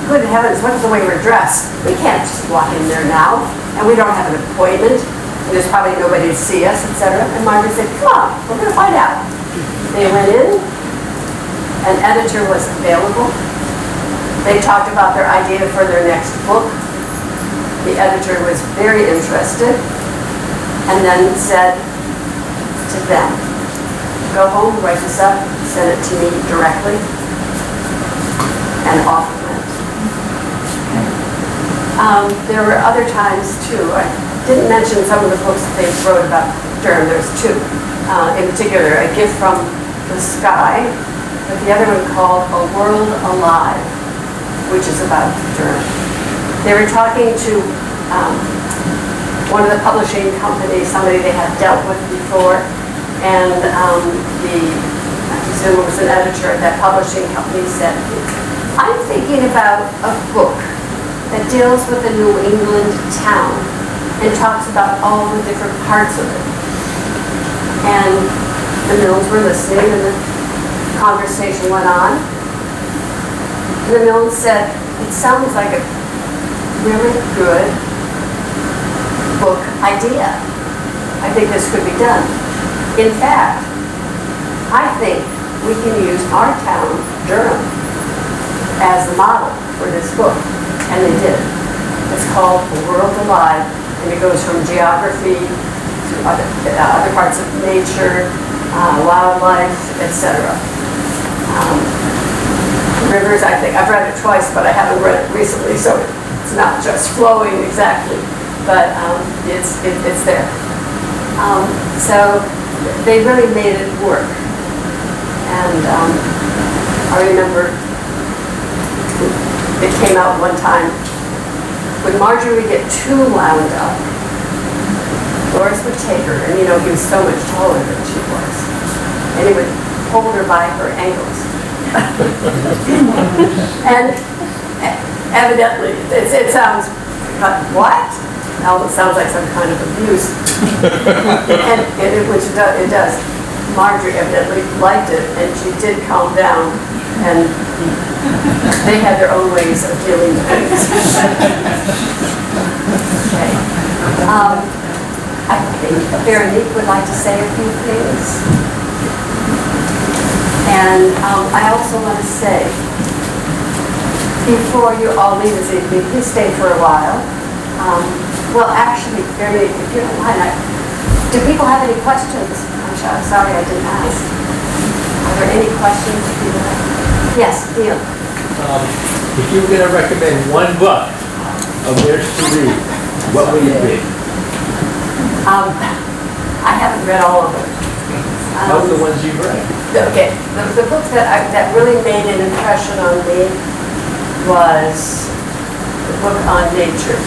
S2: Good heavens, what is the way we're dressed? We can't just walk in there now, and we don't have an appointment. There's probably nobody to see us, etc. And Margery said, come on, we're going to find out. They went in, an editor was available. They talked about their idea for their next book. The editor was very interested, and then said to them, go home, write this up, send it to me directly, and off it went. There were other times too. I didn't mention some of the books that they wrote about Durham. There's two. In particular, A Gift from the Sky, but the other one called A World Alive, which is about Durham. They were talking to one of the publishing companies, somebody they had dealt with before, and I presume it was an editor at that publishing company, said, I'm thinking about a book that deals with a New England town and talks about all the different parts of it. And the Milnes were listening, and the conversation went on. And the Milnes said, it sounds like a really good book idea. I think this could be done. In fact, I think we can use our town, Durham, as the model for this book. And they did. It's called A World Alive, and it goes from geography to other parts of nature, wildlife, etc. Rivers, I think, I've read it twice, but I haven't read it recently, so it's not just flowing exactly, but it's there. So they really made it work. And I remember it came out one time, when Margery would get too wound up, Lorus would take her, and you know, he was so much taller than she was, and he would hold her by her ankles. evidently, it sounds, what? Now it sounds like some kind of abuse. Which it does. Margery evidently liked it, and she did calm down, and they had their own ways of dealing with things. Okay. I think Veronique would like to say a few things. And I also want to say, before you all leave this evening, please stay for a while. Well, actually, Veronique, if you don't mind, do people have any questions? I'm sorry I didn't ask. Are there any questions people have? Yes, Neil.
S7: If you were going to recommend one book of theirs to read, what would it be?
S2: I haven't read all of them.
S7: Of the ones you've read.
S2: Okay, the book that really made an impression on me was the book on nature.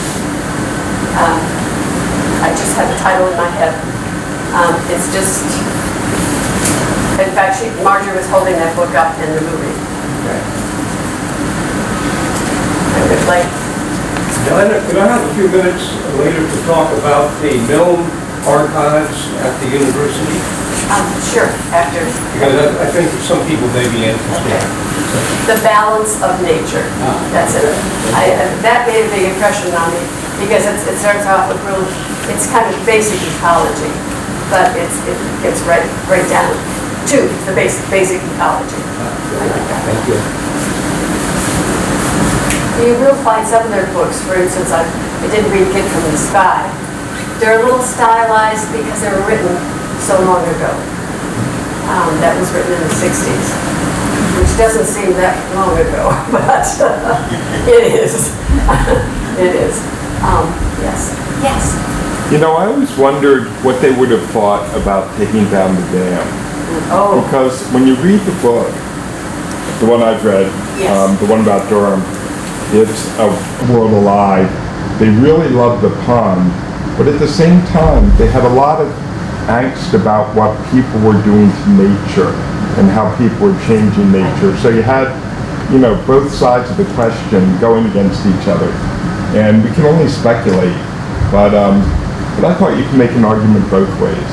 S2: I just have the title in my head. It's just, in fact, Margery was holding that book up in the movie.
S7: Right.
S2: I would like.
S3: Diana, could I have a few minutes later to talk about the Milnes archives at the university?
S2: Sure, after.
S3: Because I think some people may be interested.
S2: Okay. The balance of nature. That's it. That made a big impression on me because it starts off with real, it's kind of basic ecology, but it gets right down to the basic ecology. I like that.
S7: Thank you.
S2: You will find some of their books, for instance, I didn't read Kid from the Sky. They're a little stylized because they were written so long ago. That was written in the 60s, which doesn't seem that long ago, but it is. It is. Yes. Yes.
S8: You know, I always wondered what they would have thought about taking down the dam.
S2: Oh.
S8: Because when you read the book, the one I've read,
S2: Yes.
S8: the one about Durham, it's A World Alive. They really love the pond, but at the same time, they had a lot of angst about what people were doing to nature and how people were changing nature. So you had, you know, both sides of the question going against each other. And we can only speculate, but I thought you could make an argument both ways,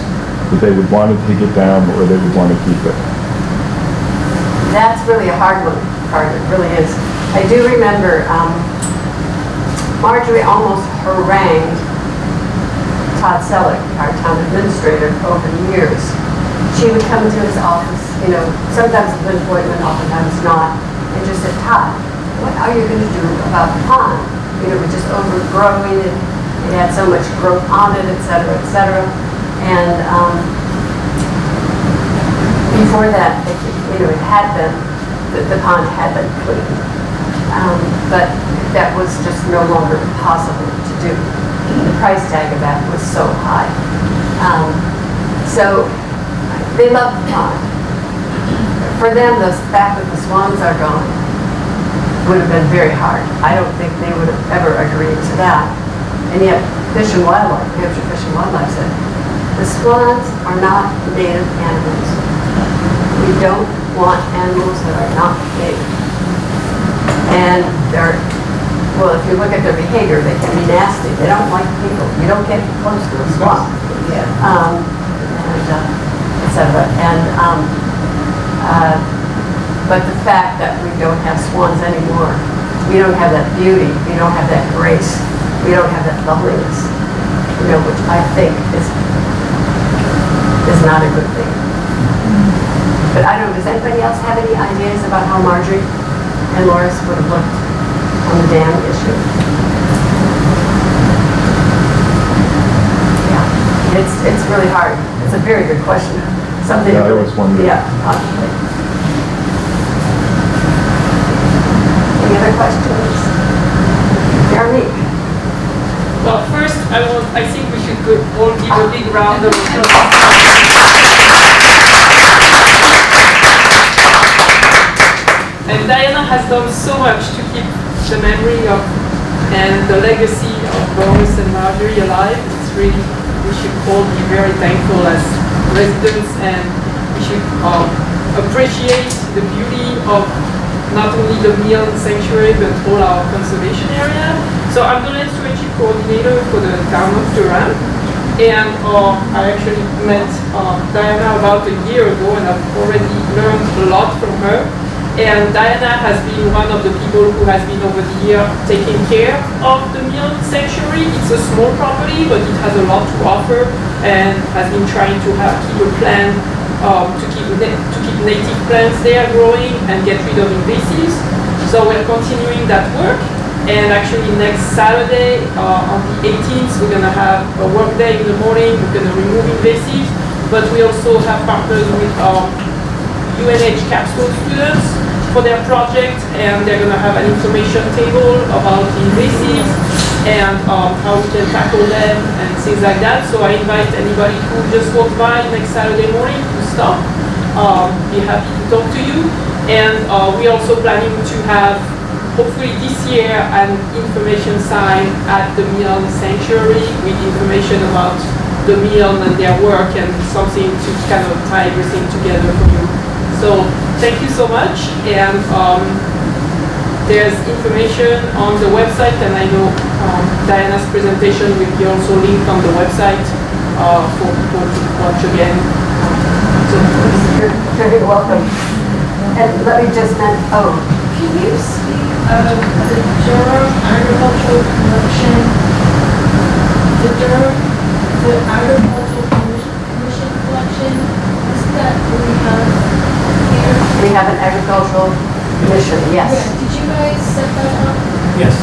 S8: that they would want to take it down or they would want to keep it.
S2: That's really a hard one, Carter. It really is. I do remember Margery almost harangued Todd Selleck, our town administrator, over the years. She would come into his office, you know, sometimes with an appointment, oftentimes not, and just said, Todd, what are you going to do about the pond? You know, we're just overgrowing it. It had so much growth on it, et cetera, et cetera. And before that, you know, it had been, the pond had been cleaned. But that was just no longer possible to do. The price tag of that was so high. So they love the pond. For them, the fact that the swans are gone would have been very hard. I don't think they would have ever agreed to that. And yet, Fish and Wildlife, Hampshire Fish and Wildlife said, the swans are not native animals. We don't want animals that are not native. And they're, well, if you look at their behavior, they can be nasty. They don't like people. You don't get close to a swamp.
S5: Yeah.
S2: Et cetera. But the fact that we don't have swans anymore, we don't have that beauty, we don't have that grace, we don't have that loveliness, you know, which I think is not a good thing. But I don't know, does anybody else have any ideas about how Margery and Lorus would have looked on the dam issue? Yeah, it's really hard. It's a very good question. Something.
S8: Yeah, I always wondered.
S2: Yeah, obviously. Any other questions? Veronique?
S9: Well, first, I think we should all give a big round of applause. And Diana has done so much to keep the memory of and the legacy of Lorus and Margery alive. It's really, we should all be very thankful as residents, and we should appreciate the beauty of not only the Milnes Sanctuary, but all our conservation area. So I'm the land stewardship coordinator for the town of Durham. And I actually met Diana about a year ago, and I've already learned a lot from her. And Diana has been one of the people who has been over the year taking care of the Milnes Sanctuary. It's a small property, but it has a lot to offer, and has been trying to keep a plan to keep native plants there growing and get rid of invasives. So we're continuing that work. And actually next Saturday, on the 18th, we're gonna have a work day in the morning. We're gonna remove invasives, but we also have partnered with UNH capstone students for their project, and they're gonna have an information table about the invasives and how we can tackle them and things like that. So I invite anybody who just walks by next Saturday morning to stop. Be happy to talk to you. And we're also planning to have, hopefully this year, an information sign at the Milnes Sanctuary with information about the Milnes and their work, and something to kind of tie everything together for you. So thank you so much, and there's information on the website, and I know Diana's presentation will be also linked on the website for people to watch again. So
S2: You're very welcome. And let me just mention,
S1: Can you speak of the Durham Agricultural Collection? The Agricultural Commission collection, isn't that what we have here?
S2: we have an agricultural commission, yes.
S1: Yeah, did you guys set that up?
S3: Yes.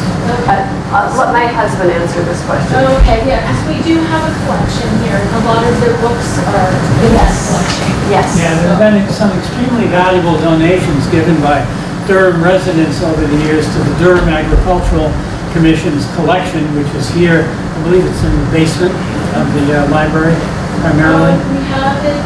S2: Let my husband answer this question.
S1: Okay, yeah, because we do have a collection here. A lot of their books are in that collection.
S2: Yes.
S10: Yeah, there have been some extremely valuable donations given by Durham residents over the years to the Durham Agricultural Commission's collection, which is here. I believe it's in the basement of the library, primarily.
S1: We have it,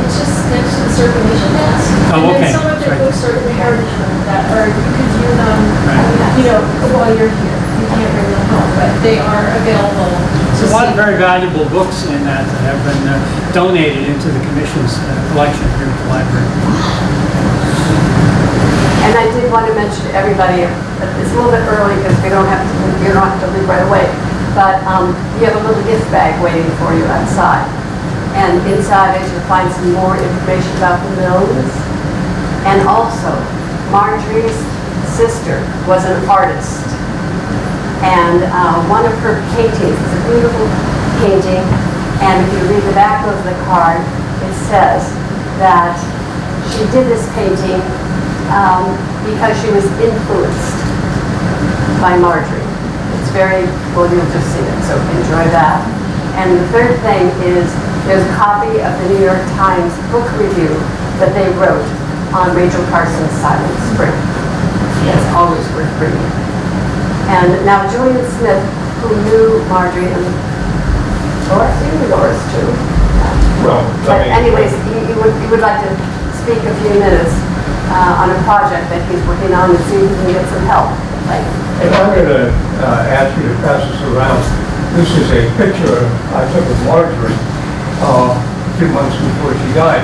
S1: it's just next to the circulation desk.
S10: Oh, okay.
S1: And then some of their
S10: Right.
S1: books are in the heritage room that are, you could view them,
S10: Right.
S1: you know, while you're here. You can't bring them home, but they are available to
S10: There's a lot of
S1: see.
S10: very valuable books in that have been donated into the Commission's collection here at the library.
S2: And I did want to mention to everybody, it's a little bit early because you don't have to leave right away, but you have a little gift bag waiting for you outside. And inside it you'll find some more information about the Milnes. And also, Margery's sister was an artist. And one of her paintings is a beautiful painting, and if you read the back of the card, it says that she did this painting because she was influenced by Margery. It's very, well, you'll just see it, so enjoy that. And the third thing is there's a copy of the New York Times book review that they wrote on Rachel Carson's Silent Spring. It's always worth reading. And now Julian Smith, who knew Margery and Lorus, you knew Lorus too.
S3: Well,
S2: But anyways, he would like to speak a few minutes on a project that he's working on and see if he can get some help. Like,
S3: if I'm going to ask you to pass this around, this is a picture I took of Margery a few months before she died.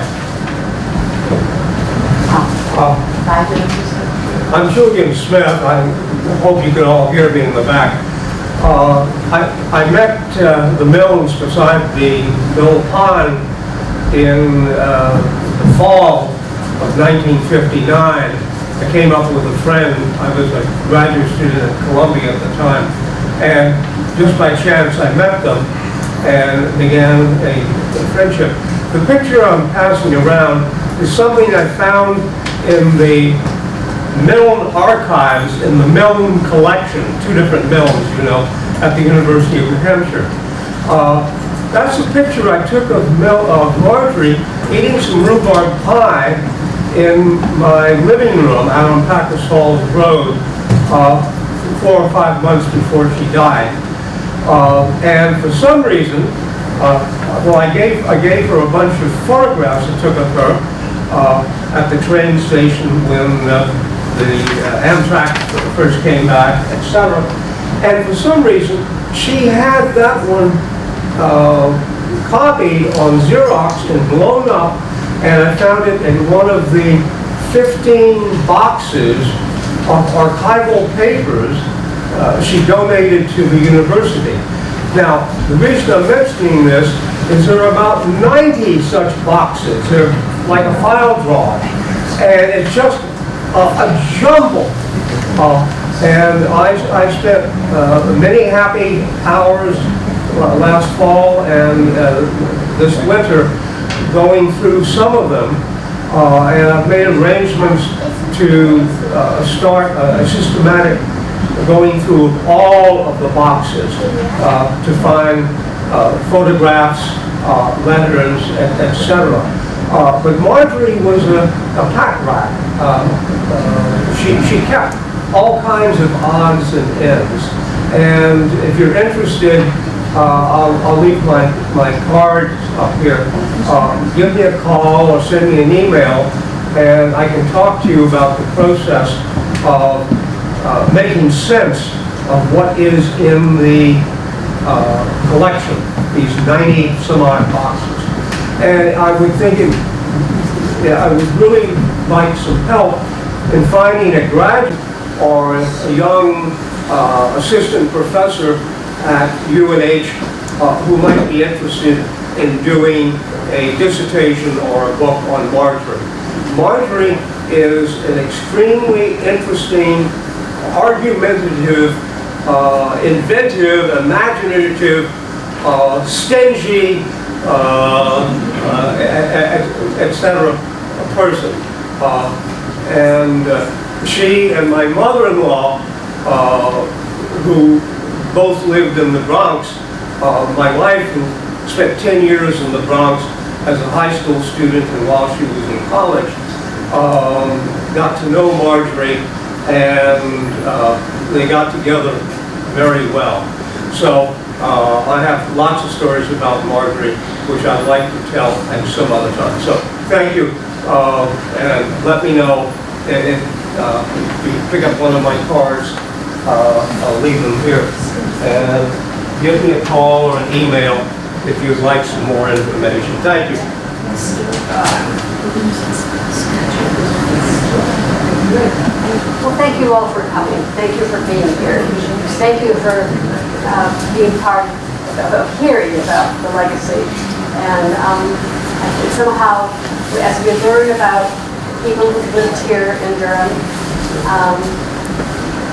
S2: 5 minutes or so.
S3: I'm Julian Smith. I hope you can all hear me in the back. I met the Milnes beside the Mill Pond in the fall of 1959. I came up with a friend. I was a graduate student at Columbia at the time. And just by chance, I met them and began a friendship. The picture I'm passing around is something I found in the Milnes archives in the Milnes collection, 2 different Milnes, you know, at the University of Hampshire. That's a picture I took of Margery eating some rhubarb pie in my living room out on Packus Falls Road 4 or 5 months before she died. And for some reason, well, I gave her a bunch of photographs I took of her at the train station when the Amtrak first came back, etc. And for some reason, she had that one copied on Xerox and blown up, and I found it in one of the 15 boxes of archival papers she donated to the university. Now, the reason I'm mentioning this is there are about 90 such boxes. They're like a file drawer. And it's just a jumble. And I spent many happy hours last fall and this winter going through some of them. And I've made arrangements to start a systematic going through all of the boxes to find photographs, letters, etc. But Margery was a pack rat. She kept all kinds of odds and ends. And if you're interested, I'll leave my card up here. Give me a call or send me an email, and I can talk to you about the process of making sense of what is in the collection, these 90 some odd boxes. And I would I would really like some help in finding a graduate or a young assistant professor at UNH who might be interested in doing a dissertation or a book on Margery. Margery is an extremely interesting, argumentative, inventive, imaginative, stingy, etc. person. And she and my mother-in-law, who both lived in the Bronx, my wife, who spent 10 years in the Bronx as a high school student and while she was in college, got to know Margery, and they got together very well. So I have lots of stories about Margery, which I'd like to tell at some other time. So thank you, and let me know if you pick up one of my cards. I'll leave them here. And give me a call or an email if you'd like some more information. Thank you.
S2: Well, thank you all for coming. Thank you for being here. Thank you for being part of hearing about the legacy. And somehow, as we learn about people who lived here in Durham,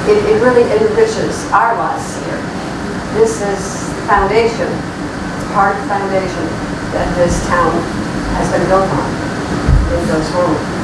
S2: it really enriches our lives here. This is the foundation, part of the foundation that this town has been built on. It goes forward.